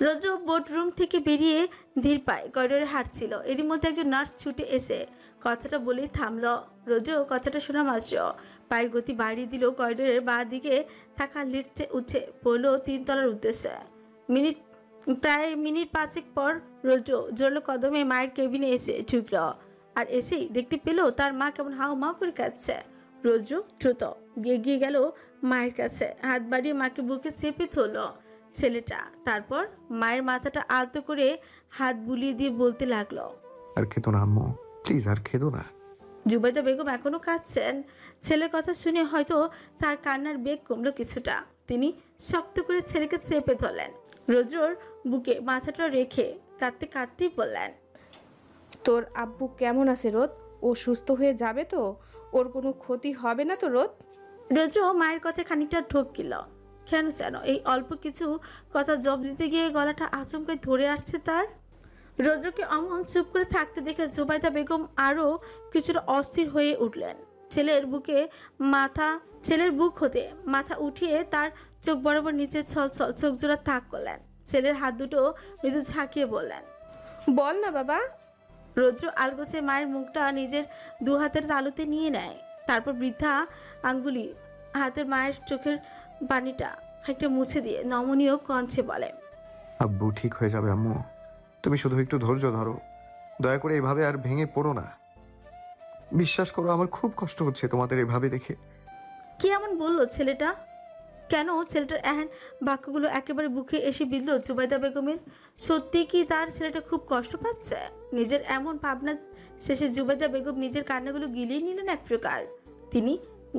রৌদ্র বোর্ডরুম থেকে বেরিয়ে ধীর পায়ে করিডোরে হাঁটছিল। এরই মধ্যে একজন নার্স ছুটে এসে কথাটা বলেই থামল। রৌদ্র কথাটা শোনা মাত্র পায়ের গতি বাড়িয়ে দিল। করিডোরের বাঁ দিকে থাকা লিফটে উঠে পড়ল 3 তলার উদ্দেশ্যে। প্রায় মিনিট 5 পর রৌদ্র জোরালো কদমে মায়ের কেবিনে এসে ঢুকল। আর এসেই দেখতে পেল তার মা কেমন হাউ মাউ করে কাঁদছে। রৌদ্র দ্রুত এগিয়ে গেল মায়ের কাছে, হাত বাড়িয়ে মাকে বুকে চেপে ধরল ছেলেটা। তারপর মায়ের মাথাটা আলতো করে হাত বুলিয়ে দিয়ে বলতে লাগলো, আর খেতো না আম্মু, প্লিজ আর খেতো না। জুবাইদা বেগম এখনো কাঁদছেন। ছেলের কথা শুনে হয়তো তার কান্নার বেগ কমলো কিছুটা। তিনি শক্ত করে ছেলেকে চেপে ধরলেন। রৌদ্রর বুকে মাথাটা রেখে কাঁদতে কাঁদতেই বললেন, তোর আব্বু কেমন আছে রোদ? ও সুস্থ হয়ে যাবে তো? ওর কোনো ক্ষতি হবে না তো রোদ? রৌদ্র মায়ের কথা খানিকটা ঠকিল। কেন যেন এই অল্প কিছু কথা জবাব দিতে গিয়ে গলাটা আচমকাই ধরে আসছে তার। রৌদ্রকে অমন চুপ করে থাকতে দেখে জুবাইদা বেগম আরও কিছুটা অস্থির হয়ে উঠলেন। ছেলের বুক হতে মাথা উঠিয়ে তার চোখ বরাবর নিচে ছলছল চোখ জোড়া তাক করলেন। ছেলের হাত দুটো মৃদু ঝাঁকিয়ে বললেন, বল না বাবা। রৌদ্র আলগোছে মায়ের মুখটা নিজের 2 হাতের তালুতে নিয়ে নেয়। তারপর বৃদ্ধা আঙ্গুলি হাতের মায়ের চোখের পানিটা একটা মুছে দিয়ে নমনীয় কণ্ঠে বলে, আব্বু ঠিক হয়ে যাবে আম্মু, তুমি শুধু একটু ধৈর্য ধরো। দয়া করে এভাবে আর ভেঙে পড়ো না। বিশ্বাস করো, আমার খুব কষ্ট হচ্ছে তোমাদের এভাবে দেখে। কি এমন বললো ছেলেটা? কেন ছেলেটার এহেন বাক্যগুলো একেবারে বুকে এসে বিঁধল জুবাইদা বেগমের? সত্যি কি তার ছেলেটা খুব কষ্ট পাচ্ছে? নিজের এমন ভাবনা শেষে জুবাইদা বেগম নিজের কান্নাগুলো গিলিয়ে নিলেন এক প্রকার। তিনি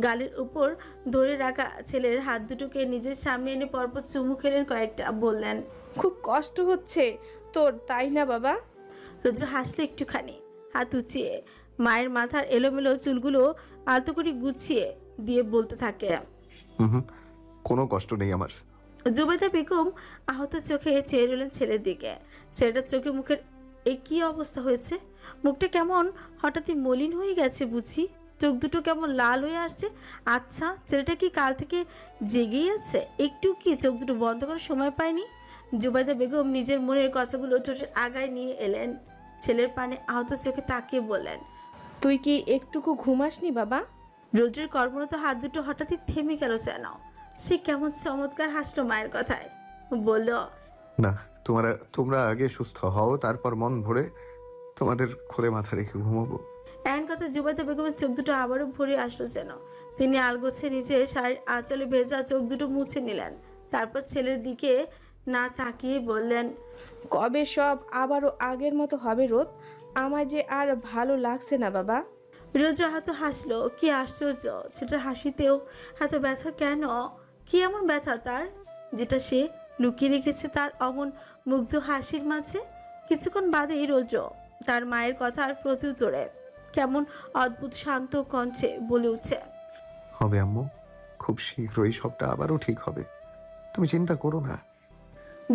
গালের উপর ধরে রাখা ছেলের হাত দুটোকে নিজের সামনে এনে পরপর চুমু খেলেন কয়েকটা। বললেন, খুব কষ্ট হচ্ছে তোর, তাই না বাবা? রুদ্র হাসলো একটুখানি, হাত উঁচিয়ে মায়ের মাথার এলোমেলো চুলগুলো আলতো করে গুছিয়ে দিয়ে বলতে থাকে, হুম, কোনো কষ্ট নেই আমার। জুবাইদা বেগম আহত চোখে চেয়ে রইলেন ছেলের দিকে। ছেলেটার চোখে মুখের এই কি অবস্থা হয়েছে? মুখটা কেমন হঠাৎই মলিন হয়ে গেছে বুঝি? চোখ দুটো কেমন লাল হয়ে আসছে। আচ্ছা, ছেলেটা কি কাল থেকে জেগেই আছে? একটু কি চোখ দুটো বন্ধ করার সময় পায়নি? জুবাইদা বেগম নিজের মনের কথাগুলো ঠোঁটের আগায় নিয়ে এলেন। ছেলের পানে আহত চোখে তাকিয়ে বললেন, তুই কি একটুকু ঘুমাসনি বাবা? রৌদ্রের কর্মরত হাত দুটো হঠাৎই থেমে গেল যেন। সে কেমন চমৎকার হাসলো মায়ের কথায়। বলল, না, তোমরা আগে সুস্থ হও, তারপর মন ভরে তোমাদের খোলে মাথা রেখে ঘুমাবো। এমন কথা জুবাইদা বেগমের চোখ দুটো আবারও ভরে আসলো যেন। তিনি আলগোছে নিচে শাড়ির আঁচলে ভেজা চোখ দুটো মুছে নিলেন। তারপর ছেলের দিকে না তাকিয়ে বললেন, কবে সব আবারও আগের মতো হবে রোদ? আমার যে আর ভালো লাগছে না বাবা। রৌদ্র হাত হাসলো। কি আশ্চর্য, ছেলেটার হাসিতেও এত ব্যথা কেন? কি এমন ব্যথা তার যেটা সে লুকিয়ে রেখেছে তার অমন মুগ্ধ হাসির মাঝে? কিছুক্ষণ বাদেই রৌদ্র তার মায়ের কথার প্রত্যুত্তরে কেমন অদ্ভুত শান্ত কণ্ঠে বলে উঠছে, হবে আম্মু, খুব শীঘ্রই সবটা আবারও ঠিক হবে, তুমি চিন্তা করো না।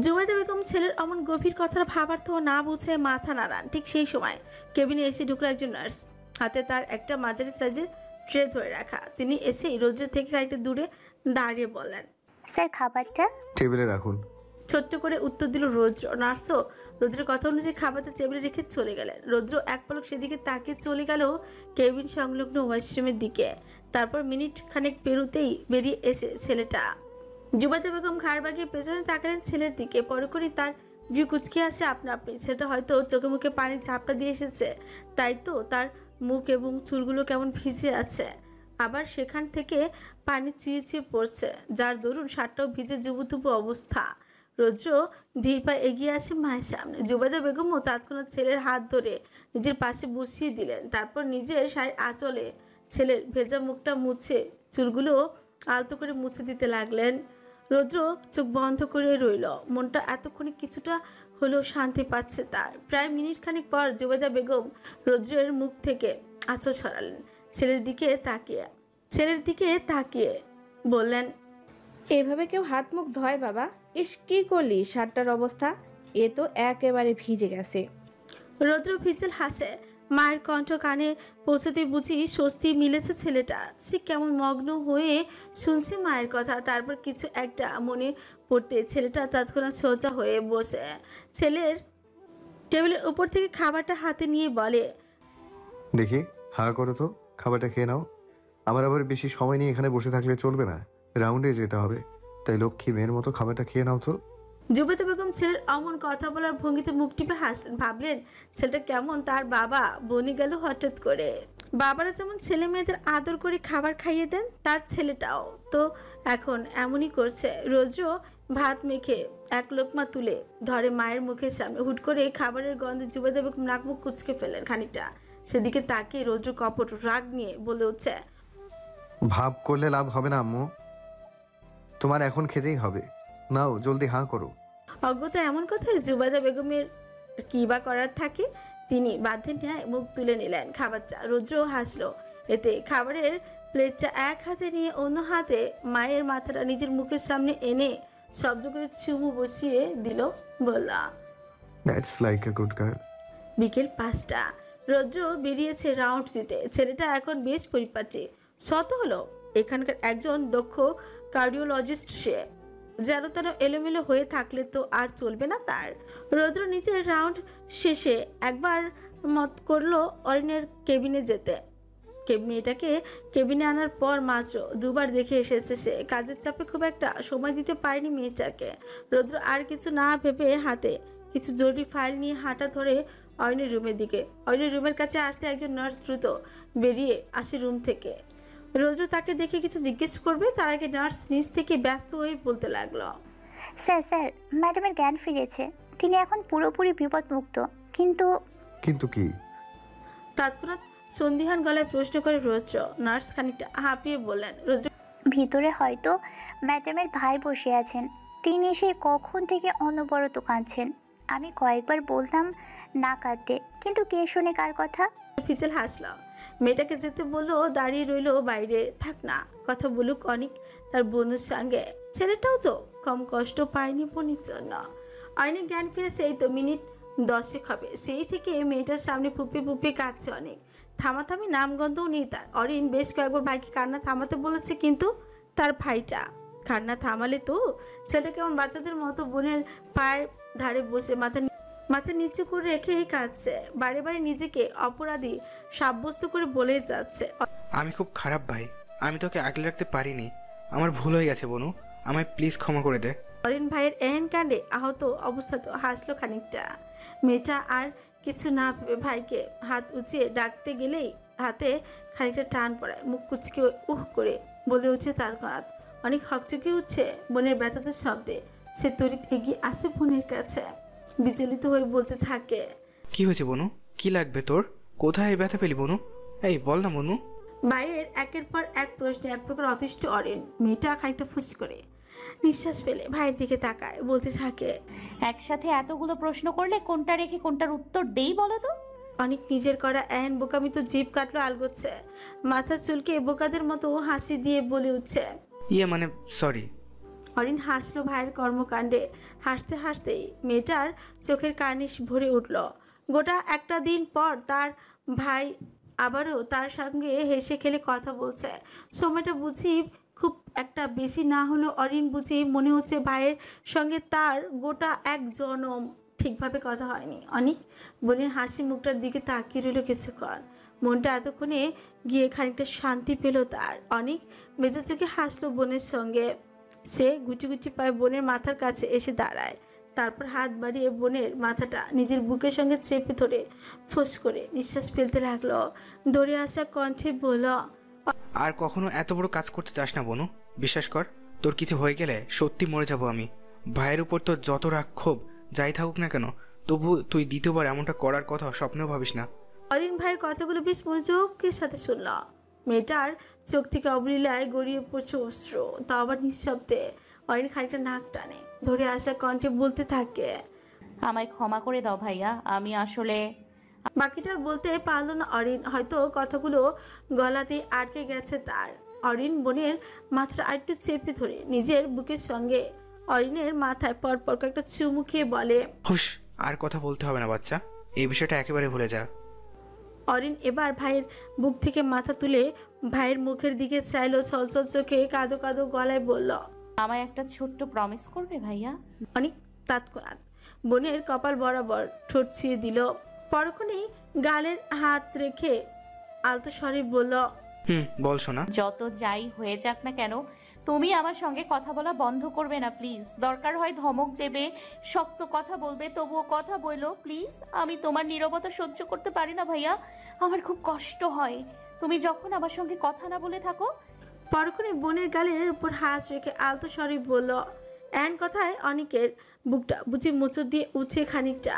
জুবাইদা বেগম ছেলের অমন গভীর কথার ভাবার্থ না বুঝে মাথা নাড়ান। ঠিক সেই সময় কেবিনে এসে ঢুকলো একজন নার্স, হাতে তার একটা মাঝারি সাইজের ট্রে ধরে রাখা। তিনি এসেই রৌদ্র থেকে খানিকটা দূরে দাঁড়িয়ে বললেন, স্যার খাবারটা টেবিলে রাখুন। ছোট্ট করে উত্তর দিল রৌদ্র। নার্সও রৌদ্রের কথা অনুযায়ী খাবারটা টেবিলে রেখে চলে গেলেন। রৌদ্র এক পলক সেদিকে তাকিয়ে চলে গেল কেবিন সংলগ্ন ওয়াশরুমের দিকে। তারপর মিনিট খানেক পেরুতেই বেরিয়ে এসে ছেলেটা। জুবাইদা বেগম ঘাড় বাগিয়ে পেছনে তাকালেন ছেলের দিকে। পরক্ষণই তার ভিউ কুচকে আসে আপনা আপনি। ছেলেটা হয়তো চোখে মুখে পানি ঝাপটা দিয়ে এসেছে, তাই তো তার মুখ এবং চুলগুলো কেমন ভিজে আছে। আবার সেখান থেকে পানি চুইয়ে চুইয়ে পড়ছে, যার দরুন শার্টটাও ভিজে জুবুতুবু অবস্থা। রৌদ্র ধীর পায়ে এগিয়ে আসে মায়ের সামনে। জুবাইদা বেগমও তৎক্ষণাৎ ছেলের হাত ধরে নিজের পাশে বসিয়ে দিলেন। তারপর নিজের শাড়ির আঁচলে ছেলের ভেজা মুখটা মুছে চুলগুলো আলতো করে মুছে দিতে লাগলেন। রৌদ্র চোখ বন্ধ করে রইল। মনটা এতক্ষণে কিছুটা হলেও শান্তি পাচ্ছে তার। প্রায় মিনিট খানিক পর জুবাইদা বেগম রৌদ্রের মুখ থেকে আঁচল সরালেন। ছেলের দিকে তাকিয়ে বললেন, এভাবে কেউ হাত মুখ ধয় বাবা? ইস, কি করলি? শার্টটার অবস্থা এ তো একেবারে ভিজে গেছে। রৌদ্র ফিচেল হাসে মায়ের কণ্ঠ কানে পৌঁছতে বুঝি স্বস্তি মিলেছে ছেলেটা। সে কেমন মগ্ন হয়ে শুনছে মায়ের কথা। তারপর কিছু একটা মনে পড়তে ছেলেটা তৎক্ষণাৎ সোজা হয়ে বসে ছেলের টেবিলের উপর থেকে খাবারটা হাতে নিয়ে বলে, দেখি হা করো তো, খাবারটা খেয়ে নাও। আমার আবার বেশি সময় নিয়ে এখানে বসে থাকলে চলবে না, রাউন্ডে যেতে হবে। তাই লক্ষ্মী মেয়ের মতো খাবারটা খেয়ে নাও তো। জুবেদা বেগম ছেলের অমন কথা বলার ভঙ্গিতে মুখ টিপে হাসলেন। ভাবলেন ছেলেটা কেমন তার বাবা বনে গেল হঠাৎ করে। বাবারা যেমন ছেলে মেয়েদের আদর করে খাবার খাইয়ে দেন, তার ছেলেটাও তো এখন এমনই করছে। রোজ ভাত মেখে এক লোকমা তুলে ধরে মায়ের মুখের সামনে। হুট করে খাবারের গন্ধে জুবেদা বেগম নাক মুখ কুচকে ফেলেন খানিকটা। সেদিকে তাকিয়ে রোদ্র কপট রাগ নিয়ে বলে উঠছে, ভাব করলে লাভ হবে না আম্মু, তোমার এখন খেতেই হবে। নাও জলদি হাঁ করো। অজ্ঞতা এমন কথায় জুবেদা বেগমের কি বা করার থাকে। তিনি বাধ্যের ন্যায় মুখ তুলে নিলেন খাবারটা। রুদ্র হাসলো এতে। খাবারের প্লেটটা এক হাতে নিয়ে অন্য হাতে মায়ের মাথাটা নিজের মুখের সামনে এনে শব্দ করে চুমু বসিয়ে দিল। বললা, that's like a good girl. বিকেল 5টা। রৌদ্র বেরিয়েছে রাউন্ড দিতে। ছেলেটা এখন বেশ পরিপাটি, শত হলো এখানকার একজন দক্ষ কার্ডিওলজিস্ট সে। যেন তেন এলোমেলো হয়ে থাকলে তো আর চলবে না তার। রৌদ্র নিজের রাউন্ড শেষে একবার মত করলো অরিনের কেবিনে যেতে। মেয়েটাকে কেবিনে আনার পর মাত্র 2বার দেখে এসেছে সে। কাজের চাপে খুব একটা সময় দিতে পারেনি মেয়েটাকে। রৌদ্র আর কিছু না ভেবে হাতে কিছু জরুরি ফাইল নিয়ে হাঁটা ধরে অরিনের রুমের দিকে। অরিনের রুমের কাছে আসতে একজন নার্স দ্রুত বেরিয়ে আসে রুম থেকে। রৌদ্র তাকে দেখে কিছু জিজ্ঞেস করবে, তার আগে নার্স নিজ থেকে ব্যস্ত হয়ে বলতে লাগলো, স্যার ম্যাডামের জ্ঞান ফিরেছে। তিনি এখন পুরোপুরি বিপদমুক্ত। কিন্তু কিন্তু কি? তৎক্ষণাৎ সন্দিহান গলায় প্রশ্ন করে রৌদ্র। নার্স খানিকটা হাঁপিয়ে বললেন, রৌদ্র ভিতরে হয়তো ম্যাডামের ভাই বসে আছেন। তিনি সে কখন থেকে অনবরত কাঁদছেন। আমি কয়েকবার বললাম না কাঁদতে, কিন্তু কে শোনে কার কথা। ফিচেল হাসল। মেয়েটাকে যেতে বললো, দাঁড়িয়ে রইল বাইরে। থাক না, কথা বলুক অনেক তার বোনের সঙ্গে। ছেলেটাও তো কম কষ্ট পায়নি বোনের জন্য। অনেক জ্ঞান ফিরেছে এই তো মিনিট 10 হবে। সেই থেকে মেয়েটার সামনে ফুপে ফুপে কাঁদছে অনেক। থামাথামি নামগন্ধও নেই তার। অরিন বেশ কয়েকবার ভাইকে কান্না থামাতে বলেছে, কিন্তু তার ভাইটা কান্না থামালে তো ছেলেটা কেমন বাচ্চাদের মতো বোনের পায়ের ধারে বসে মাথা নিচু করে রেখেই কাঁদছে। বারে বারে নিজেকে অপরাধী সাব্যস্ত করে বলে যাচ্ছে, আমি খুব খারাপ ভাই, আমি তোকে আগলে রাখতে পারিনি। আমার ভুল হয়ে গেছে বনু, আমায় প্লিজ ক্ষমা করে দে। অরিন ভাইয়ের এহেন কাণ্ডে আহত অবস্থাতে হাসলো খানিকটা। মেয়েটা আর কিছু না ভেবে ভাইকে হাত উঁচিয়ে ডাকতে গেলেই হাতে খানিকটা টান পড়ায়। মুখ কুচকে উহ করে বলে উঠছে তৎক্ষণাৎ। অনেক হকচকে উঠছে বোনের ব্যথাত শব্দে। সে তড়িৎ এগিয়ে আসে বোনের কাছে, বিচলিত হয়ে বলতে থাকে, কি হয়েছে বনু? কি লাগবে তোর? কোথায় ব্যথা পেলি বনু? এই বল না বনু। ভাইয়ের একের পর এক প্রশ্নে এক প্রকার অতিষ্ঠ অরিন। মেয়েটা খানিকটা ফুস করে নিঃশ্বাস ফেলে ভাইয়ের দিকে তাকায়, বলতে থাকে, একসাথে এতগুলো প্রশ্ন করলে কোনটা রেখে কোনটার উত্তর দেই বলো তো? অনেক নিজের করা এহেন বোকামি তো জিভ কাটলো আলগোচ্ছে। মাথা চুলকে বোকাদের মতো হাসি দিয়ে বলে উঠছে, মানে সরি। অরিন হাসলো ভাইয়ের কর্মকাণ্ডে। হাসতে হাসতেই মেয়েটার চোখের কার্নিশ ভরে উঠল। গোটা একটা দিন পর তার ভাই আবারও তার সঙ্গে হেসে খেলে কথা বলছে। সময়টা বুঝি খুব একটা বেশি না হলো অরিন বুঝি মনে হচ্ছে ভাইয়ের সঙ্গে তার গোটা এক জনম ঠিকভাবে কথা হয়নি। অনেক বোনের হাসি মুখটার দিকে তাকিয়ে রইল কিছুক্ষণ। মনটা এতক্ষণে গিয়ে খানিকটা শান্তি পেল তার। অনেক মেজা চোখে হাসলো বোনের সঙ্গে। সে গুটি গুটি পায়ে বোনের মাথার কাছে এসে দাঁড়ায়। তারপর হাত বাড়িয়ে বোনের মাথাটা নিজের বুকের সঙ্গে চেপে ধরে ফোঁস করে নিঃশ্বাস ফেলতে লাগলো। দৌড়ে আসা কণ্ঠে বলল, আর কখনো এত বড় কাজ করতে চাস না বনু, বিশ্বাস কর। তোর কিছু হয়ে গেলে সত্যি মরে যাব আমি। ভাইয়ের উপর তোর যত রাগ ক্ষোভ যাই থাকুক না কেন, তবু তুই দ্বিতীয়বার এমনটা করার কথা স্বপ্নেও ভাবিস না। অরিন ভাইয়ের কথাগুলো বেশ মনোযোগের সাথে শুনল। মেয়েটার চোখ থেকে অবলীলায় গড়িয়ে পড়ছে অশ্রু, তা আবার নিঃশব্দে। অরিন খানিকটা নাক টানে, ধরে আসা কণ্ঠে বলতে থাকে, আমায় ক্ষমা করে দাও ভাইয়া, আমি আসলে। বাকিটার বলতে পারল না অরিন। হয়তো কথাগুলো গলাতেই আটকে গেছে তার। অরিন বোনের মাথাটা আরেকটু চেপে ধরে নিজের বুকের সঙ্গে অরিনের মাথায় পরপর কয়েকটা চুমু খেয়ে বলে, হুশ, আর কথা বলতে হবে না বাচ্চা, এই বিষয়টা একেবারে ভুলে যা। অরিন এবার ভাইয়ের বুক থেকে মাথা তুলে ভাইয়ের মুখের দিকে চাইলো, ছলছল চোখে কাঁদো কাঁদো গলায় বলল। আমার একটা ছোট্ট প্রমিস করবে ভাইয়া? অনেক তৎক্ষণাৎ বোনের কপাল বরাবর ঠোঁট ছুঁয়ে দিল। পরক্ষণেই গালের হাত রেখে আলতো স্বরে বলল, বল শোনা। যত যাই হয়ে যাক না কেন, তুমি আমার সঙ্গে কথা বলা বন্ধ করবে না প্লিজ। দরকার হয় ধমক দেবে, শক্ত কথা বলবে, তবুও কথা বলো প্লিজ। আমি তোমার নীরবতা সহ্য করতে পারি না ভাইয়া, আমার খুব কষ্ট হয় তুমি যখন আমার সঙ্গে কথা না বলে থাকো। পরক্ষণে বোনের গালের উপর হাত রেখে আলতো স্বরে বলল। এন কথায় অনেকের বুকটা বুঝি মোচড় দিয়ে উঠে খানিকটা।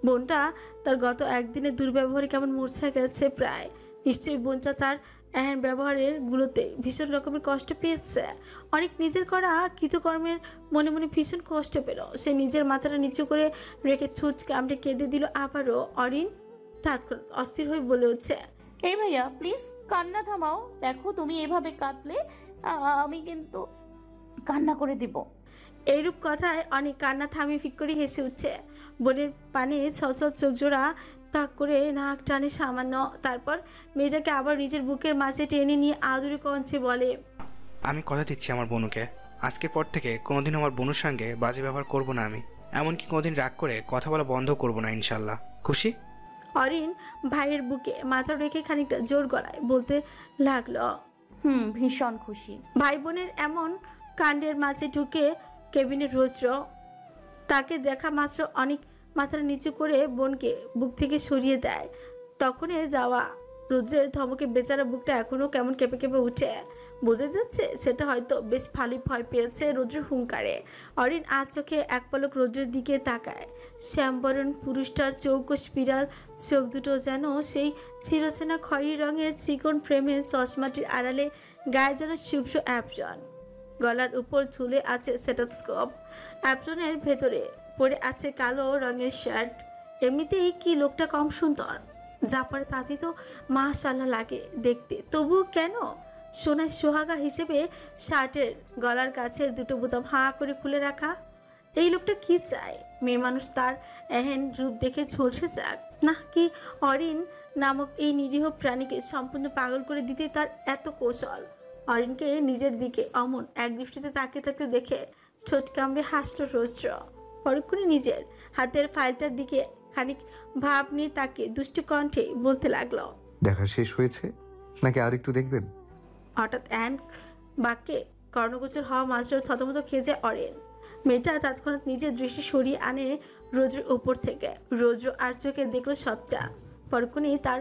বোনটা তার গত একদিনের দুর্ব্যবহারে কেমন মূর্ছা গেছে প্রায়। নিশ্চয়ই বোনটা তার এহেন ব্যবহারের গুলোতে ভীষণ রকমের কষ্ট পেয়েছে। অনেক নিজের করা কৃতকর্মের মনে মনে ভীষণ কষ্ট পেল। সে নিজের মাথাটা নিচু করে রেখে ছুঁচ কামড়ে কেঁদে দিল আবারও। অরিন তৎক্ষণাৎ অস্থির হয়ে বলে উঠছে, এই ভাইয়া প্লিজ কান্না থামাও। দেখো তুমি এভাবে কাঁদলে আমি কিন্তু কান্না করে দিব। এইরূপ কথায় অনেক কান্না থামিয়ে ফিক করে হেসে উঠছে। বোনের পানে ছলছল চোখ জোড়া তাক করে নাক টানে সামান্য। তারপর মেয়েটাকে আবার নিজের বুকের মাঝে টেনে নিয়ে আদুরে কঞ্চে বলে, আমি কথা দিচ্ছি আমার বোনুকে, আজকের পর থেকে কোনোদিন আমার বোনুর সঙ্গে বাজে ব্যবহার করব না আমি। এমনকি কোনোদিন রাগ করে কথা বলা বন্ধ করব না, ইনশাল্লাহ। খুশি? অরিন ভাইয়ের বুকে মাথা রেখে খানিকটা জোর গলায় বলতে লাগলো। ভীষণ খুশি। ভাই বোনের এমন কাণ্ডের মাঝে ঢুকে কেবিনের রৌদ্র তাকে দেখা মাত্র অনেক মাথার নিচু করে বোনকে বুক থেকে সরিয়ে দেয়। তখনের দেওয়া রৌদ্রের ধমকে বেচারা বুকটা এখনো কেমন কেঁপে কেঁপে উঠে। বোঝা যাচ্ছে সেটা হয়তো বেশ ভালোই ভয় পেয়েছে রৌদ্রের হুঙ্কারে। অরিন আজ চোখে এক পলক রৌদ্রের দিকে তাকায়। শ্যামবরণ পুরুষটার চৌকো স্পিরাল চোখ দুটো যেন সেই চিরচেনা খয়েরি রঙের চিকন ফ্রেমের চশমাটির আড়ালে গায়ে যেন শুভ্র অ্যাপজন। গলার উপর ঝুলে আছে স্টেথোস্কোপ। অ্যাপজনের ভেতরে পরে আছে কালো রঙের শার্ট। এমনিতেই কি লোকটা কম সুন্দর? যা পরে তাতে তো মাশাআল্লাহ লাগে দেখতে। তবুও কেন সোনার সোহাগা হিসেবে শার্টের গলার কাছের দুটো বোতাম হাঁ করে খুলে রাখা? এই লোকটা কি চায়? মেয়ে মানুষ তার এহেন রূপ দেখে ঝলসে যাক, না কি অরিন নামক এই নিরীহ প্রাণীকে সম্পূর্ণ পাগল করে দিতে তার এত কৌশল? অরিনকে নিজের দিকে অমন এক দৃষ্টিতে তাকিয়ে থাকতে দেখে ঠোঁট কামড়ে হাসল রৌদ্র। পরক্ষণে নিজের হাতের ফাইলটার দিকে খানিক ভাব নিয়ে তাকে দুষ্টু কণ্ঠে বলতে লাগলো, দেখা শেষ হয়েছে নাকি আর একটু দেখবেন? হঠাৎ অ্যান বাক্যে কর্ণগোচর হওয়া মাত্র থতমত খেয়ে যায় অরিন। মেয়েটা তৎক্ষণাৎ নিজের দৃষ্টি সরিয়ে আনে রৌদ্রের উপর থেকে। রৌদ্র আর চোখে দেখলো সবচা। পরক্ষণেই তার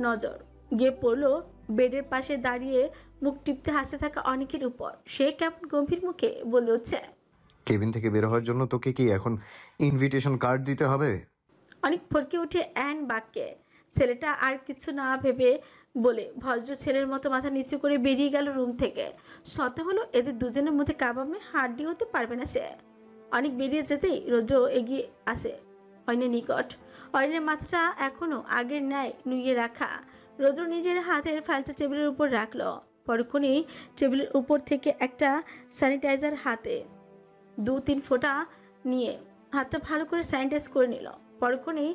নজর গিয়ে পড়লো বেডের পাশে দাঁড়িয়ে মুখ টিপতে হাসতে থাকা অনেকের উপর। সে কেমন গম্ভীর মুখে বলে উঠছে, কেবিন থেকে বের হওয়ার জন্য তোকে কি এখন ইনভিটেশন কার্ড দিতে হবে? অনেক ফরকে উঠে অ্যান বাক্যে। ছেলেটা আর কিছু না ভেবে বলে ভদ্র ছেলের মতো মাথা নিচু করে বেরিয়ে গেল রুম থেকে। সতে হলো এদের দুজনের মধ্যে কাবামে হাড্ডি হতে পারবে না সে। অনেক বেরিয়ে যেতেই রৌদ্র এগিয়ে আসে অয়নের নিকট। অয়নের মাথাটা এখনো আগের ন্যায় নুইয়ে রাখা। রৌদ্র নিজের হাতের ফাইলটা টেবিলের উপর রাখলো। পরক্ষণেই টেবিলের উপর থেকে একটা স্যানিটাইজার হাতে 2-3 ফোঁটা নিয়ে হাতটা ভালো করে স্যানিটাইজ করে নিল। পরক্ষণেই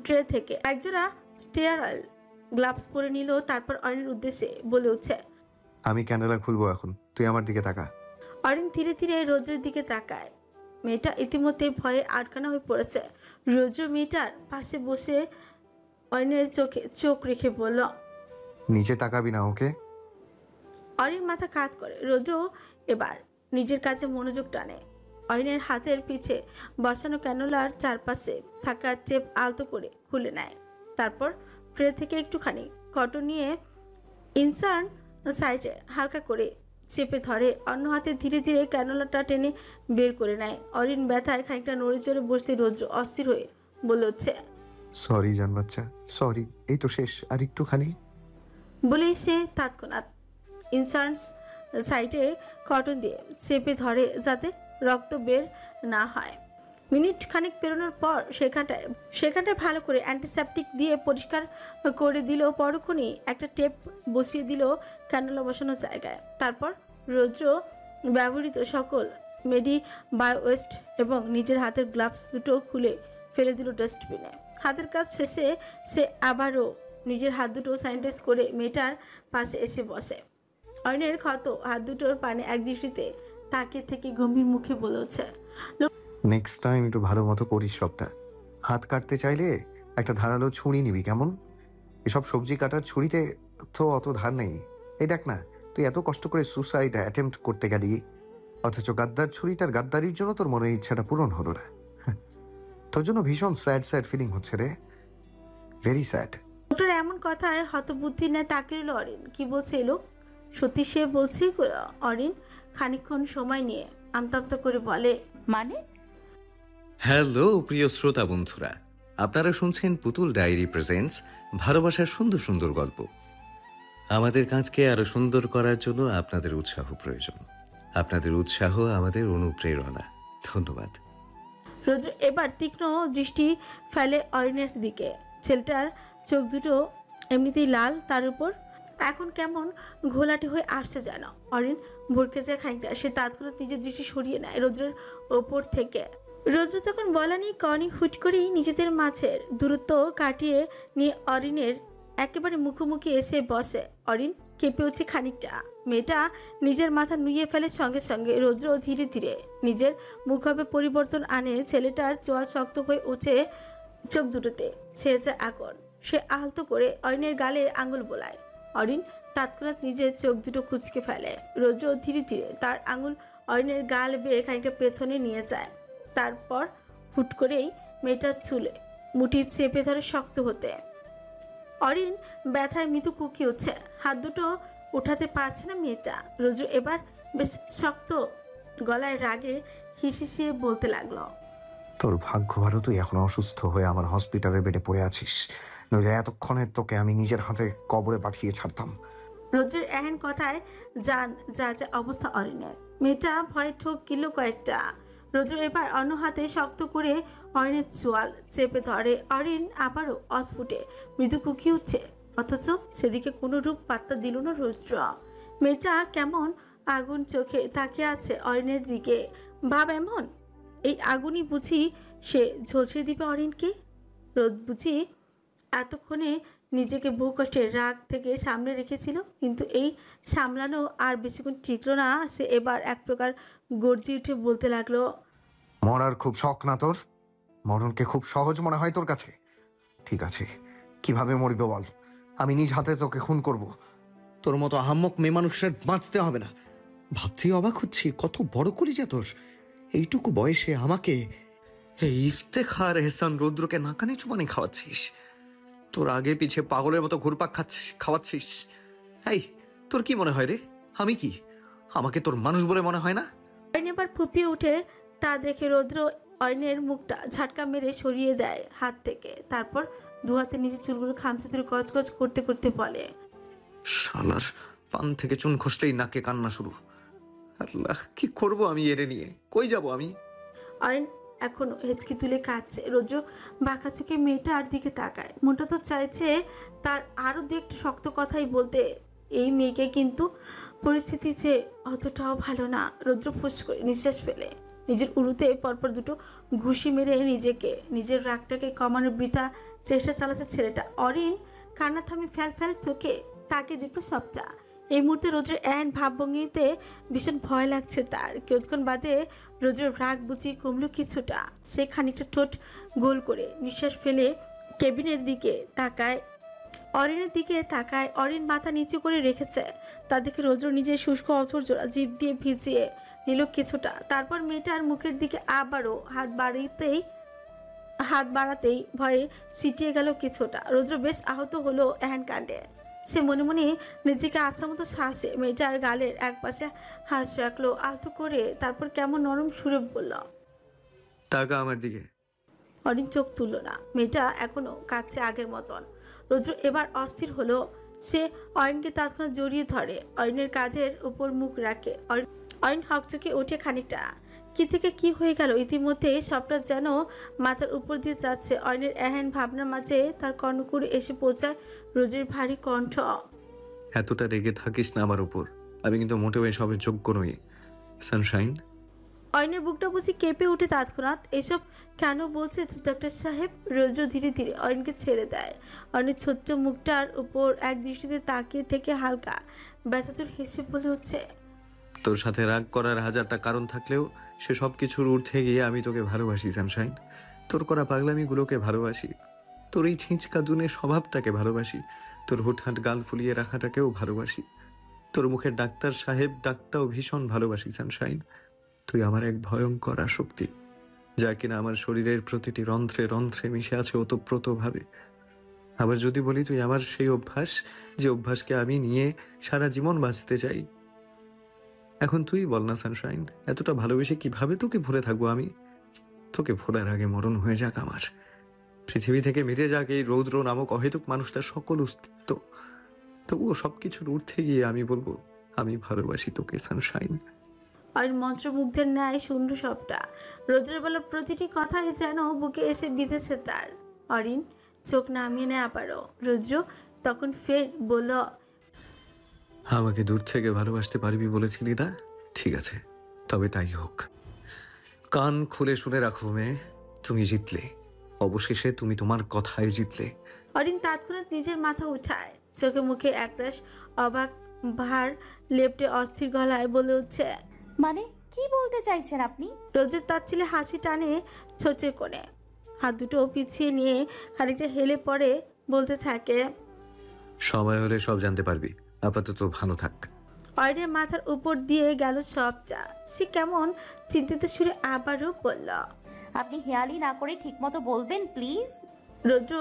ট্রে থেকে একজোড়া স্টেরাইল গ্লাভস পরে নিল। তারপর অরিনের উদ্দেশ্যে বলে উঠছে, আমি ক্যান্ডেলা খুলবো এখন, তুই আমার দিকে তাকা। অরিন ধীরে ধীরে রৌদ্রের দিকে তাকায়। মেয়েটা ইতিমধ্যে ভয়ে আটকানো হয়ে পড়েছে। রৌদ্র মেয়েটার পাশে বসে অরিনের চোখে চোখ রেখে বলল, নিচে তাকাবি না, ওকে? অরিন মাথা কাত করে। রৌদ্র এবার নিজের কাছে মনোযোগ টানে। অরিনের হাতের পিছে বসানো ক্যানোলার চারপাশে থাকা চেপ আলতো করে খুলে নেয়। তারপর ট্রে থেকে একটুখানি কটন নিয়ে ইনসার্ট সাইডে হালকা করে চেপে ধরে। অন্য হাতে ধীরে ধীরে ক্যানোলাটা টেনে বের করে নেয়। অরিন ব্যথায় খানিকটা নড়ে চড়ে বসতে রৌদ্র অস্থির হয়ে বলে হচ্ছে, সরি জান বাচ্চা, সরি, এই তো শেষ, আর একটুখানি। বলেই সে তৎক্ষণাৎ ইনসার্ট সাইডে কটন দিয়ে চেপে ধরে যাতে রক্ত বের না হয়। মিনিট খানিক পেরোনোর পর সেখানটায় ভালো করে অ্যান্টিসেপটিক দিয়ে পরিষ্কার করে দিল। পরক্ষণেই একটা টেপ বসিয়ে দিল ক্যান্ডেলা বসানোর জায়গায়। তারপর রৌদ্র ব্যবহৃত সকল বায়ো ওয়েস্ট এবং নিজের হাতের গ্লাভস দুটো খুলে ফেলে দিল ডাস্টবিনে। হাতের কাজ শেষে সে আবারও নিজের হাত দুটো স্যানিটাইজ করে মেয়েটার পাশে এসে বসে। অরিনের ক্ষত হাত দুটোর পানে এক দৃষ্টিতে তাকিয়ে থেকে গম্ভীর মুখে বলেছে, নেক্সট টাইম একটু ভালো মতো করিস সবটা। হাত কাটতে চাইলে একটা ধারালো ছুরি নিবি কেমন? এসব সবজি কাটার ছুরিতে তো অত ধার নেই। এই দেখ না, তুই এত কষ্ট করে সুসাইড অ্যাটেম্প্ট করতে গেলি, অথচ গাদ্দার ছুরিটার গাদ্দারির জন্য তোর মনের ইচ্ছাটা পূরণ হলো না। তোর জন্য ভীষণ স্যাড ফিলিং হচ্ছে রে, ভেরি স্যাড। লোকটার এমন কথায় হতবুদ্ধি নেয় তাকে রইল অরিন। কি বলছে এই লোক? সত্যি সে বলছে? অরিন খানিকক্ষণ সময় নিয়ে আমতা আমতা করে বলে, মানে? হ্যালো প্রিয় শ্রোতা বন্ধুরা, আপনারা শুনছেন পুতুল ডায়েরি প্রেজেন্টস ভালোবাসার সুন্দর সুন্দর গল্প। আমাদের কাজকে আরো সুন্দর করার জন্য আপনাদের উৎসাহ প্রয়োজন। আপনাদের উৎসাহ আমাদের অনুপ্রেরণা। ধন্যবাদ। রোজ এবার তীক্ষ্ণ দৃষ্টি ফেলে অরিনের দিকে। ছেলেটার চোখ দুটো এমনিতেই লাল, তার উপর এখন কেমন ঘোলাটে হয়ে আসছে যেন। অরিন ভরকে যায় খানিকটা। সে তৎক্ষণাৎ নিজের দৃষ্টি সরিয়ে নেয় রৌদ্রের ওপর থেকে। রৌদ্র তখন বলা নেই কনি হুট করেই নিজেদের মাঝের দূরত্ব কাটিয়ে নিয়ে অরিনের একেবারে মুখোমুখি এসে বসে। অরিন কেঁপে উঠছে খানিকটা। মেয়েটা নিজের মাথা নুইয়ে ফেলে সঙ্গে সঙ্গে। রৌদ্র ধীরে ধীরে নিজের মুখভাবে পরিবর্তন আনে। ছেলেটার চোয়াল শক্ত হয়ে উঠে, চোখ দুটোতে ছেয়ে যায় আগুন। সে আলতো করে অরিনের গালে আঙুল বোলায়। অরিন তৎক্ষণাৎ নিজের চোখ দুটো কুঁচকে ফেলে। রৌদ্র ধীরে ধীরে তার আঙুল অরিনের গাল বেয়ে খানিকটা পেছনে নিয়ে যায়। তারপর হুট করেই মেয়েটার চুলে মুঠি চেপে ধরে শক্ত হতে। অরিন ব্যথায় মৃদু কুকিয়ে উঠছে। হাত দুটো উঠাতে পারছে না মেয়েটা। রোজু এবার বেশ শক্ত গলায় রাগে হিসিয়ে বলতে লাগলো, তোর ভাগ্য ভালো তুই এখন অসুস্থ হয়ে আমার হসপিটালের বেডে পড়ে আছিস, নইলে এতক্ষণে তোকে আমি নিজের হাতে কবরে পাঠিয়ে ছাড়তাম। রোজের এহেন কথায় জান যা যা অবস্থা অরিনের। মেয়েটা ভয়ে ঠোক কিলো কয়েকটা। রোজু এবার অন্য হাতে শক্ত করে অরিনের চোয়াল চেপে ধরে। অরিন আবারও অস্ফুটে মৃদু কুকিয়ে উঠছে, অথচ সেদিকে কোনো রূপ পাত্তা দিল না রৌদ্র। মেয়েটা কেমন আগুন চোখে তাকিয়ে আছে অরিনের দিকে। ভাব এমন, এই আগুনই বুঝি সে ঝলসে দিবে অরিনকে। রোদ বুঝি এতক্ষণে নিজেকে বহু কষ্টের রাগ থেকে সামলে রেখেছিল, কিন্তু এই সামলানো আর বেশিক্ষণ টিকলো না। সে এবার এক প্রকার গর্জে উঠে বলতে লাগলো, মরার খুব শখ না তোর? মরণকে খুব সহজ মনে হয় তোর কাছে? ঠিক আছে, কিভাবে মরবে বল? আমি নিজ হাতে তোকে খুন করব। তোর মতো আহাম্মক মেয়ে মানুষের বাঁচতে হবে না। ভাবতেই অবাক হচ্ছি, কত বড় কলিজা তোর। এইটুকু বয়সে আমাকে এই ইফতেখার এহসান রৌদ্রকে নাকানি চুবানি খাওয়াচ্ছিস। তোর আগে পিছে পাগলের মতো ঘুরপাক খাওয়াচ্ছিস। এই, তোর কি মনে হয় রে? আমি কি, আমাকে তোর মানুষ বলে মনে হয় না? অরিন এবার ফুপিয়ে উঠে। তা দেখে রৌদ্র অরিনের মুখটা ঝাটকা মেরে সরিয়ে দেয় হাত থেকে। তারপর দু হাতে নিজের চুলগুলো খামচে ধরে গজগজ করতে করতে বলে, শালার পান থেকে চুন খসলেই নাকে কান্না শুরু। আল্লাহ, কি করব আমি এরে নিয়ে? কই যাব আমি? অরিন এখনো হেঁচকি তুলে কাঁদছে। রৌদ্র বাঁকা চোখে মেয়েটার দিকে তাকায়। মনটা তো চাইছে তার আরও দু একটা শক্ত কথাই বলতে। এই মেয়েকে কিন্তু পরিস্থিতি যে অতটাও ভালো না। রৌদ্র ফুস করে নিঃশ্বাস ফেলে নিজের উরুতে পরপর দুটো ঘুষি মেরে নিজের রাগটাকে কমানোর বৃথা চেষ্টা চালাচ্ছে ছেলেটা। অরিন কান্না থামে ফ্যাল ফ্যাল চোখে তাকে দেখলো সবটা। এই মুহূর্তে রোদ্রের এহেন ভাবভঙ্গিতে ভীষণ ভয় লাগছে তার। কিছুক্ষণ বাদে রোদ্রের রাগ বুঝি কমলো কিছুটা। সে খানিকটা ঠোঁট গোল করে নিঃশ্বাস ফেলে কেবিনের দিকে তাকায়। অরিনের দিকে তাকায়। অরিন মাথা নিচু করে রেখেছে। তা দেখে রৌদ্র নিজের শুষ্ক অথর্জোড়া জিভ দিয়ে ভিজিয়ে নিল কিছুটা। তারপর মেয়েটার মুখের দিকে আবারও হাত বাড়াতেই ভয়ে ছিটিয়ে গেল কিছুটা। রৌদ্র বেশ আহত হলো এহেন কাণ্ডে। সে মনে মনে নিজেকে আচ্ছা মতো শ্বাসে মেয়েটার গালের এক পাশে হাত রাখলো আলতো করে। তারপর কেমন নরম সুরে বলল, টাকা আমার দিকে। অরিন চোখ তুলল না। মেয়েটা এখনো কাঁদছে আগের মতন। রৌদ্র এবার অস্থির হলো। সে অরিনকে তৎক্ষণাৎ জড়িয়ে ধরে, অরিনের কাঁধের উপর মুখ রাখে। অরিন হকচকে ওঠে খানিকটা। কি থেকে কি হয়ে গেল ইতিমধ্যে সবটা যেন মাথার উপর দিয়ে যাচ্ছে। অরিনের এহেন ভাবনার মাঝে তার কর্ণকুড়ে এসে পৌঁছায় রোজের ভারী কণ্ঠ, এতটা রেগে থাকিস না আমার উপর। আমি কিন্তু মোটেও এসবের যোগ্য নই, সানশাইন। অয়নের বুকটা বুঝি কেঁপে উঠে তৎক্ষণাৎ। এসব কেন বলছে ডাক্তার সাহেব? রৌদ্র ধীরে ধীরে অয়নকে ছেড়ে দেয়। অয়নের ছোট্ট মুখটার উপর এক দৃষ্টিতে তাকিয়ে থেকে হালকা ব্যথাতুর হেসে বলে হচ্ছে, তোর সাথে রাগ করার হাজারটা কারণ থাকলেও সে সব কিছুর ঊর্ধ্বে গিয়ে আমি তোকে ভালোবাসি সানশাইন। তোর করা পাগলামিগুলোকে ভালোবাসি, তোর এই ছিঁচকা দুনে স্বভাবটাকে ভালোবাসি, তোর হুটহাট গাল ফুলিয়ে রাখাটাকেও ভালোবাসি, তোর মুখের ডাক্তার সাহেব ডাকটাও ভীষণ ভালোবাসি সানশাইন। তুই আমার এক ভয়ঙ্কর আসক্তি, যা কিনা আমার শরীরের প্রতিটি রন্ধ্রে রন্ধ্রে মিশে আছে ওতপ্রোতভাবে। আবার যদি বলি, তুই আমার সেই অভ্যাস, যে অভ্যাসকে আমি নিয়ে সারা জীবন বাঁচতে চাই। এখন তুই বল না সানশাইন, এতটা ভালোবেসে কিভাবে তোকে ভুলে থাকবো আমি? তোকে ভোলার আগে মরণ হয়ে যাক আমার, পৃথিবী থেকে মিটে যাক এই রৌদ্র নামক অহেতুক মানুষটার সকল অস্তিত্ব, তবুও সবকিছুর ঊর্ধ্বে গিয়ে আমি বলবো, আমি ভালোবাসি তোকে সানশাইন। অয়ন মন্ত্রমুগ্ধের ন্যায় শূন্য সবটা। রৌদ্রের বলা প্রতিটি কথাই যেন বুকে এসে বিঁধেছে তার। অরিন চোখ নামিয়ে নেয় আবারও। রৌদ্র তখন ফের বলল, আমাকে দূর থেকে ভালোবাসতে পারবি বলেছিলি না? ঠিক আছে, তবে তাই হোক। কান খুলে শুনে রাখো মেয়ে, তুমি জিতলে, অবশেষে তুমি তোমার কথায় জিতলে। অরিন তৎক্ষণাৎ নিজের মাথা উঠায়, চোখে মুখে একরাশ অবাক ভার লেপটে অস্থির গলায় বলে উঠছে, মানে কি বলতে চাইছেন আপনি? রোজের তাচ্ছিলে হাসি টানে ছোচে করে হাত দুটো পিছিয়ে নিয়ে খানিকটা হেলে পড়ে বলতে থাকে, সময় হলে সব জানতে পারবি, আপাতত ভালো থাক। অয়নের মাথার উপর দিয়ে গেল সবটা। সে কেমন চিন্তিত সুরে আবারও বলল, আপনি হেয়ালি না করে ঠিকমতো বলবেন প্লিজ। রৌদ্র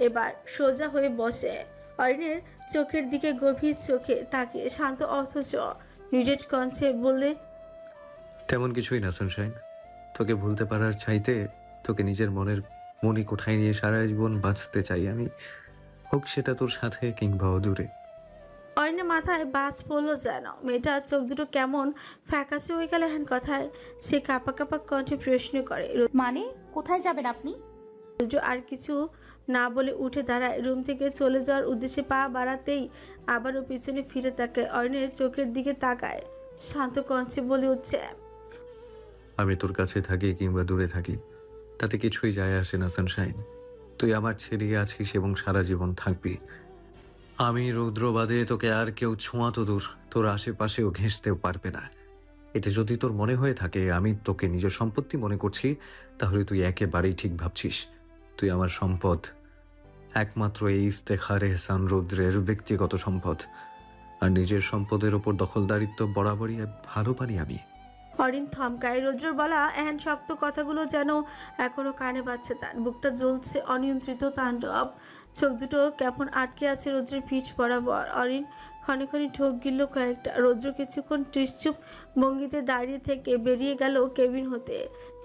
এবার সোজা হয়ে বসে অয়নের চোখের দিকে গভীর চোখে তাকিয়ে শান্ত অথচ নিজের কণ্ঠে বললে, তেমন কিছুই না সানশাইন, তোকে ভুলতে পারার চাইতে তোকে নিজের মনের মনি কোঠায় নিয়ে সারা জীবন বাঁচতে চাই আমি, হোক সেটা তোর সাথে কিংবা অদূরে। অয়নের মাথায় বাজ পড়লো যেন। মেয়েটার চোখ দুটো কেমন ফ্যাকাশে হয়ে গেল হ্যান কথায়। সে কাপা কাপা কণ্ঠে প্রশ্ন করে। মানে কোথায় যাবেন আপনি? রৌদ্র আর কিছু না বলে উঠে দাঁড়ায়। রুম থেকে চলে যাওয়ার উদ্দেশ্যে পা বাড়াতেই আবারও পিছনে ফিরে তাকায়। অয়নের চোখের দিকে তাকায়, শান্ত কণ্ঠে বলে উঠছে, আমি তোর কাছে থাকি কিংবা দূরে থাকি তাতে কিছুই যায় আসে না সানশাইন। তুই আমার ছেড়ে আছিস এবং সারা জীবন থাকবি। আমি রৌদ্রবাদে তোকে আর কেউ ছোঁয়া তো দূর, তোর আশেপাশেও ঘেঁষতেও পারবে না। এটা যদি তোর মনে হয়ে থাকে আমি তোকে নিজের সম্পত্তি মনে করছি, তাহলে তুই একেবারেই ঠিক ভাবছিস। তুই আমার সম্পদ, একমাত্র এই ইফতেখার এহসান রৌদ্রের ব্যক্তিগত সম্পদ, আর নিজের সম্পদের ওপর দখলদারিত্ব বরাবরই ভালো পারি আমি। অরিন থমকায়। রৌদ্রর বলা এহেন শক্ত কথাগুলো যেন এখনো কানে বাজছে তার। বুকটা জ্বলছে অনিয়ন্ত্রিত তাণ্ডব। চোখ দুটো কেমন আটকে আছে রৌদ্রের পিঠ বরাবর। অরিন ক্ষণে ক্ষণে ঢোক গিলল কয়েকটা। রৌদ্র কিছুক্ষণ নিশ্চুপ ভঙ্গিতে দাঁড়িয়ে থেকে বেরিয়ে গেল কেবিন হতে।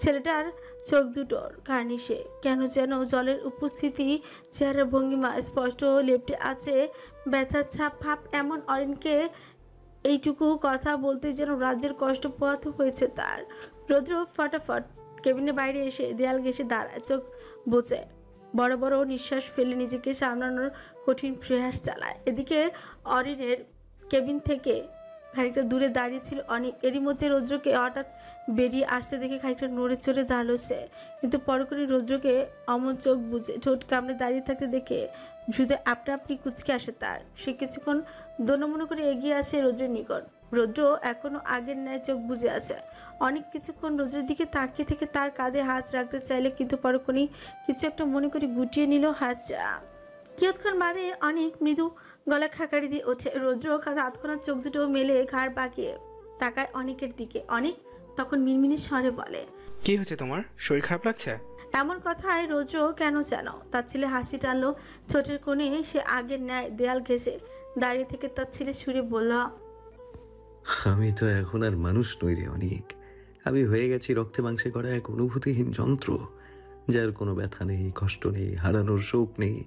ছেলেটার চোখ দুটোর কার্নিশে কেন যেন জলের উপস্থিতি, চেহারার ভঙ্গিমা স্পষ্ট লেপটে আছে ব্যথার ছাপ ভাব। এমন অরিনকে এইটুকু কথা বলতে যেন রাজ্যের কষ্ট পোহাতে হয়েছে তার। রৌদ্র ফটাফট কেবিনের বাইরে এসে দেয়াল ঘেঁষে দাঁড়ায়, চোখ বুজে বড় বড় নিঃশ্বাস ফেলে নিজেকে সামলানোর কঠিন প্রয়াস চালায়। এদিকে অরিনের কেবিন থেকে খানিকটা দূরে দাঁড়িয়ে ছিল অনেক। এরই মধ্যে রৌদ্রকে হঠাৎ বেরিয়ে আসতে দেখে খানিকটা নড়ে চড়ে দাঁড়ালো সে, কিন্তু পরক্ষণে রৌদ্রকে অমন চোখ বুঝে ঠোঁট কামড়ে দাঁড়িয়ে থাকতে দেখে দ্রুত আপনা আপনি কুচকে আসে তার। সে কিছুক্ষণ দোনমনো করে এগিয়ে আসে রৌদ্রের নিকট। রৌদ্র এখনো আগের ন্যায় চোখ বুজে আছে। অনেক কিছুক্ষণ রৌদ্রের দিকে তাকিয়ে থেকে তার কাঁধে হাত রাখতে চাইলে, কিন্তু পরক্ষণেই কিছু একটা মনে করে গুটিয়ে নিল হাতটা। কিয়ৎক্ষণ বাদে অনেক মৃদু গলা খাকারি দিয়ে ওঠে। রৌদ্র তৎক্ষণাৎ চোখ দুটো মেলে ঘাড় বাঁকিয়ে তাকায় অনেকের দিকে। অনেক তখন মিনমিনি স্বরে বলে, কি হচ্ছে তোমার? শরীর খারাপ লাগছে? এমন কথায় রৌদ্র কেন যেন তার ছেলে হাসি টানলো ছোটের কোণে। সে আগের ন্যায় দেয়াল ঘেঁষে দাঁড়িয়ে থেকে তার ছেলে সুরে বলল, আমি তো এখন আর মানুষ নই রে অনেক, আমি হয়ে গেছি রক্তে মাংসে করা এক অনুভূতিহীন যন্ত্র, যার কোনো ব্যথা নেই, কষ্ট নেই, হারানোর শোক নেই।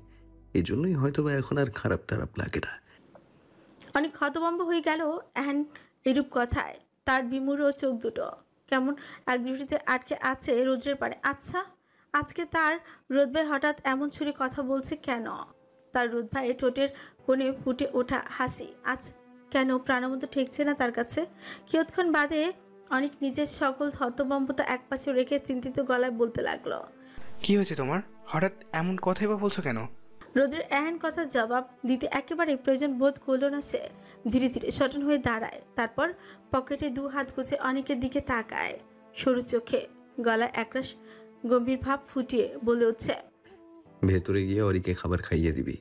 এই জন্যই হয়তো বা এখন আর খারাপ টারাপ লাগে না। অনেক হতভম্ব হয়ে গেল এহেন এরূপ কথায়। তার বিমূঢ় চোখ দুটো কেমন এক দৃষ্টিতে আটকে আছে রৌদ্রের পানে। আচ্ছা, আজকে তার রোদ ভাই হঠাৎ এমন ছুরি কথা বলছে কেন? তার রোদ ভাই ঠোঁটের কোণে ফুটে ওঠা হাসি আজ কেন প্রাণবন্ত ঠেকছে না তার কাছে। কিয়ৎক্ষণ বাদে অনেক নিজের সকল হতবম্বতা একপাশে রেখে চিন্তিত গলায় বলতে লাগলো। কি হয়েছে তোমার? হঠাৎ এমন কথাই বা বলছো কেন? রোদ্রের এহেন কথার জবাব দিতে একেবারে প্রয়োজন বোধ করলো না সে। ধীরে ধীরে সটন হয়ে দাঁড়ায়, তারপর পকেটে 2 হাত গুছে অনেকের দিকে তাকায়। সরু চোখে গলায় একরাশ গম্ভীর ভাব ফুটিয়ে বলে উঠছে, ভেতরে গিয়ে অরিকে খাবার খাইয়ে দিবি,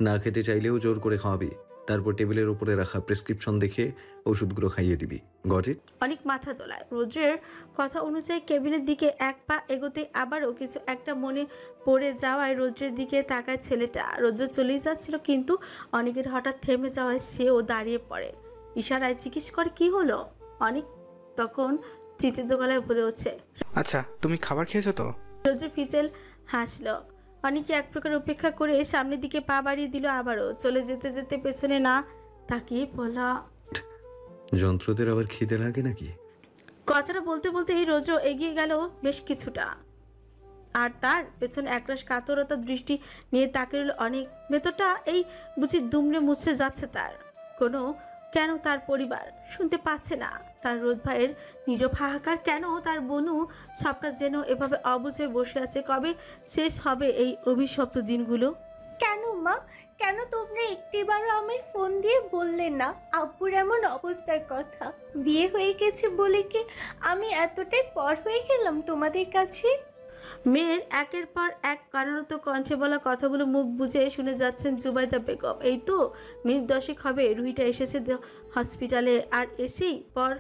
না খেতে চাইলেও জোর করে খাওয়াবি, তারপর টেবিলের উপরে রাখা প্রেসক্রিপশন দেখে ওষুধগুলো খাইয়ে দিবি। Got it? অনেক মাথা দোলায়। রোদ্রের কথা অনুযায়ী কেবিনের দিকে এক পা এগোতে আবারও কিছু একটা মনে পড়ে যাওয়ায় রোদ্রের দিকে তাকায় ছেলেটা। রোদ্র চলেই যাচ্ছিল, কিন্তু অনেকের হঠাৎ থেমে যাওয়ায় সেও দাঁড়িয়ে পড়ে। ইশারায় জিজ্ঞেস করে, কি হলো? অনেক তখন চিন্তিত গলায় বলে উঠছে। আচ্ছা, তুমি খাবার খেয়েছো তো? রোদ্র ফিচেল হাসলো। অনেকে এক প্রকার উপেক্ষা করে সামনের দিকে পা বাড়িয়ে দিল। আবারও চলে যেতে যেতে পেছনে না তাকিয়ে বলা, যন্ত্রদের আবার খিদে লাগে নাকি? কথাটা বলতে বলতে এই রোজও এগিয়ে গেল বেশ কিছুটা, আর তার পেছনে একরাশ কাতরতা দৃষ্টি নিয়ে তাকে রইল অনেক। ভেতরটা এই বুঝি দুমড়ে মুছড়ে যাচ্ছে তার। কোনো কেন তার পরিবার শুনতে পাচ্ছে না তার রোদ ভাইয়ের নীরব হাহাকার? কেন তার বনু সবটা যেন এভাবে অবুঝ হয়ে বসে আছে? কবে শেষ হবে এই অভিশপ্ত দিনগুলো? কেন মা, কেন তোমরা একটিবারও আমায় ফোন দিয়ে বললে না আব্বুর এমন অবস্থার কথা? বিয়ে হয়ে গেছে বলে কি আমি এতটাই পর হয়ে গেলাম তোমাদের কাছে? মেয়ের একের পর এক কান্নারত কণ্ঠে বলা কথাগুলো মুখ বুজে শুনে যাচ্ছেন জুবাইদা বেগম। এই তো মিনিট 10 হবে রুহিটা এসেছে হসপিটালে, আর এসেই পর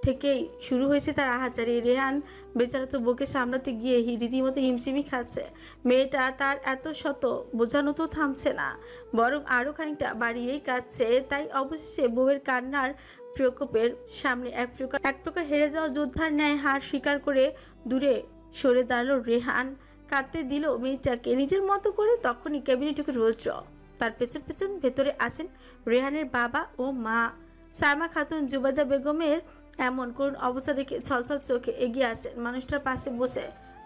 থেকেই শুরু হয়েছে তার আহাজারি। রেহান বেচারা তো বউকে সামলাতে গিয়ে রীতিমতো হিমশিমি খাচ্ছে। মেয়েটা তার এত শত বোঝানো তো থামছে না, বরং আরও খানিকটা বাড়িয়েই কাঁদছে। তাই অবশেষে বউয়ের কান্নার প্রকোপের সামনে এক প্রকার হেরে যাওয়া যোদ্ধার ন্যায় হার স্বীকার করে দূরে সরে দাঁড়ালো রেহান। কাঁদতে দিল মেয়েটাকে নিজের মতো করে। তখনই ক্যাবিনে ঢুকে রোদ্র, তার পেছন পেছন ভেতরে আসেন রেহানের বাবা ও মা। সায়মা খাতুন জুবাইদা বেগমের এমন করুণ অবস্থা দেখে ছলছল চোখে এগিয়ে আসেন, মানুষটার পাশে বসে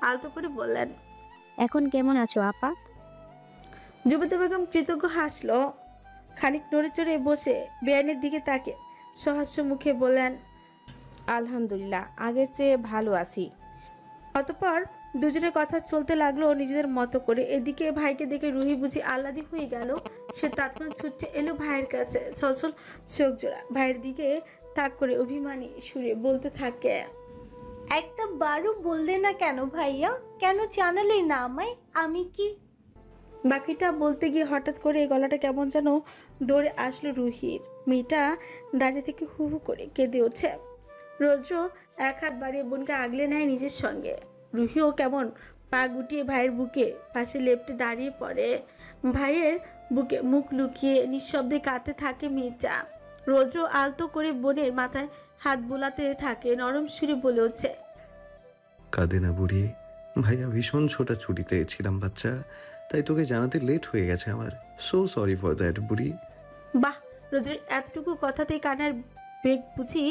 আলতো করে বললেন, এখন কেমন আছো আপা? জুবাইদা বেগম কৃতজ্ঞ হাসলো, খানিক নড়ে চড়ে বসে বেআইনের দিকে তাকে সহাস্য মুখে বললেন, আলহামদুলিল্লাহ, আগের চেয়ে ভালো আছি। অতঃপর দুজনের কথা চলতে লাগলো নিজেদের মতো করে। এদিকে ভাইকে দেখে রুহি বুঝি আহ্লাদি হয়ে গেল। সে তৎক্ষণ ছুটছে এলো ভাইয়ের কাছে, ছলছল চোখ জোড়া ভাইয়ের দিকে তাক করে অভিমানী সুরে বলতে থাকে, একটা বারও বললে না কেন ভাইয়া? কেন জানালে না আমায়? আমি কি বাকিটা বলতে গিয়ে হঠাৎ করে গলাটা কেমন যেন দৌড়ে আসলো রুহির। মেয়েটা দাঁড়িয়ে থেকে হু হু করে কেঁদে ওঠে। রোদ্র এক হাত বাড়িয়ে বোনকে আগলে নেয় নিজের সঙ্গে। রুহিও কেমন পা গুটিয়ে ভাইয়ের বুকে পাশে লেপ্টে দাঁড়িয়ে পড়ে। ভাইয়ের বুকে মুখ লুকিয়ে নিঃশব্দে কাঁদতে থাকে মেয়েটা। রোদ্র আলতো করে বোনের মাথায় হাত বোলাতে থাকে, নরম সুরে বলে উঠছে, কাঁদে না বুড়ি, ভাইয়া ভীষণ ছোটাছুটিতে ছিলাম বাচ্চা, তাই তোকে জানাতে লেট হয়ে গেছে আমার। সো সরি ফর দ্যাট বুড়ি। বাহ, রোদ্রের এতটুকু কথাতেই কান্নার বেগ বুঝি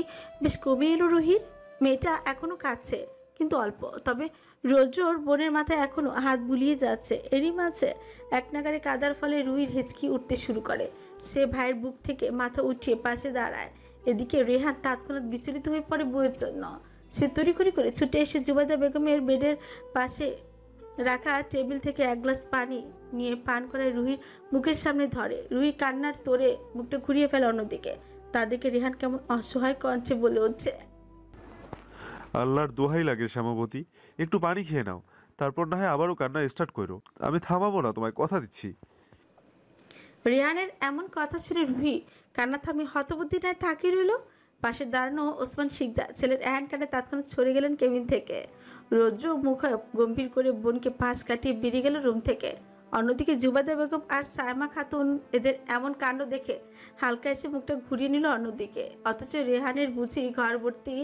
বেশ কমে এলো রুহির। মেয়েটা এখনো কাঁদছে, কিন্তু অল্প। তবে রোদ্রর বোনের মাথায় এখনো হাত বুলিয়ে যাচ্ছে। এরই মাঝে এক নাগারে কাদার ফলে রুহির হেঁচকি উঠতে শুরু করে। সে ভাইয়ের বুক থেকে মাথা উঠিয়ে পাশে দাঁড়ায়। এদিকে রেহান তৎক্ষণাৎ বিচলিত হয়ে পড়ে বউয়ের জন্য। সে তড়িঘড়ি করে ছুটে এসে জুবাইদা বেগমের বেডের পাশে রাখা টেবিল থেকে এক গ্লাস পানি নিয়ে পান করে রুহির মুখের সামনে ধরে। রুহির কান্নার তোড়ে মুখটা ঘুরিয়ে ফেলে অন্যদিকে। তাদেরকে রেহান কেমন অসহায় কণ্ঠে বলে উঠছে, আল্লাহর দোহাই লাগে শ্যামাবতী, একটু পানি খেয়ে নাও, তারপর না হয় আবারও কান্না স্টার্ট করো। আমি থামাবো না, তোমায় কথা দিচ্ছি। রেহানের এমন কথা শুনে রুহি কান্না থামিয়ে হতবুদ্ধি নেয় তাকিয়ে রইল। পাশে দাঁড়ানো ওসমান শিকদার ছেলের হ্যান্ড কানে তৎক্ষণাৎ সরে গেলেন কেবিন থেকে। রৌদ্র মুখ গম্ভীর করে বোনকে পাশ কাটিয়ে বেরিয়ে গেল রুম থেকে। অন্যদিকে জুবাইদা বেগম আর সায়মা খাতুন এদের এমন কাণ্ড দেখে হালকা এসে মুখটা ঘুরিয়ে নিল অন্যদিকে। অথচ রেহানের বুঝি ঘর ভর্তি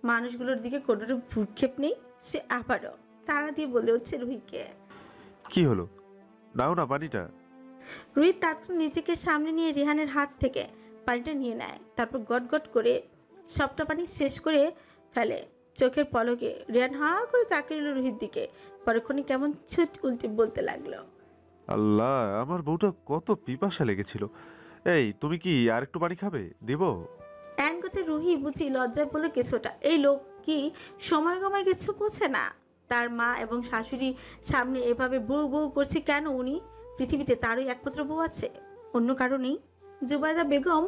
মানুষগুলোর দিকে কোনোরূপ ভ্রুক্ষেপ নেই। সে আবারও তাড়া দিয়ে বলে হচ্ছে রুহিকে, কি হলো, নাও না পানিটা। রুহি তৎক্ষণ নিজেকে সামনে নিয়ে রেহানের হাত থেকে পানিটা নিয়ে নেয়। তারপর গট গট করে সবটা পানি শেষ করে ফেলে। চোখের পলকে রেহান হা করে তাকিয়ে রইল রুহির দিকে। পরক্ষণে কেমন ছুট উল্টে বলতে লাগলো, আল্লাহ, আমার বউটা কত পিপাসা লেগেছিল। এই, তুমি কি আর একটু পানি খাবে? দেবো? এন কথায় রুহি বুঝি লজ্জায় বলে কিছুটা। এই লোক কি সময় গমায় কিছু বোঝে না? তার মা এবং শাশুড়ি সামনে এভাবে বউ বউ করছে কেন? উনি পৃথিবীতে তারই একমাত্র বউ আছে, অন্য কারো নেই? জুবাইদা বেগম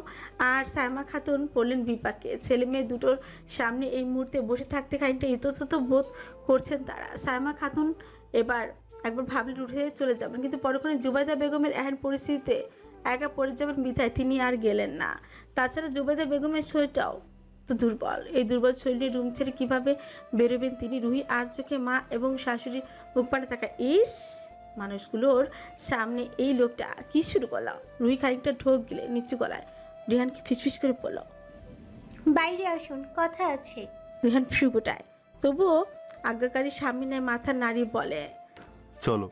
আর সায়মা খাতুন পড়লেন বিপাকে। ছেলে মেয়ে দুটোর সামনে এই মুহূর্তে বসে থাকতে খানিকটা ইতস্তত বোধ করছেন তারা। সায়মা খাতুন একবার ভাবলেন উঠে চলে যাবেন, কিন্তু পরক্ষণে জুবাইদা বেগমের এহেন পরিস্থিতিতে একা পড়ে যাবেন বিধায় তিনি আর গেলেন না। তাছাড়া জুবাইদা বেগমের শরীরটাও তো দুর্বল। এই দুর্বল শরীরে রুম ছেড়ে কীভাবে বেরোবেন তিনি? রুহি আর চোখে মা এবং শাশুড়ি মুখ পানে থাকা। ইস, মানুষগুলোর সামনে এই লোকটা কি শুরু করলাম? রুহি খানিকটা ঢোক গেলে নিচু গলায় রিহানকে ফিসফিস করে পড়ল, বাইরে আসুন, কথা আছে। রিহান ফ্রি গোটায়, তবুও আজ্ঞাকারী স্বামী নেয় মাথা নাড়িয়ে বলে, চলো।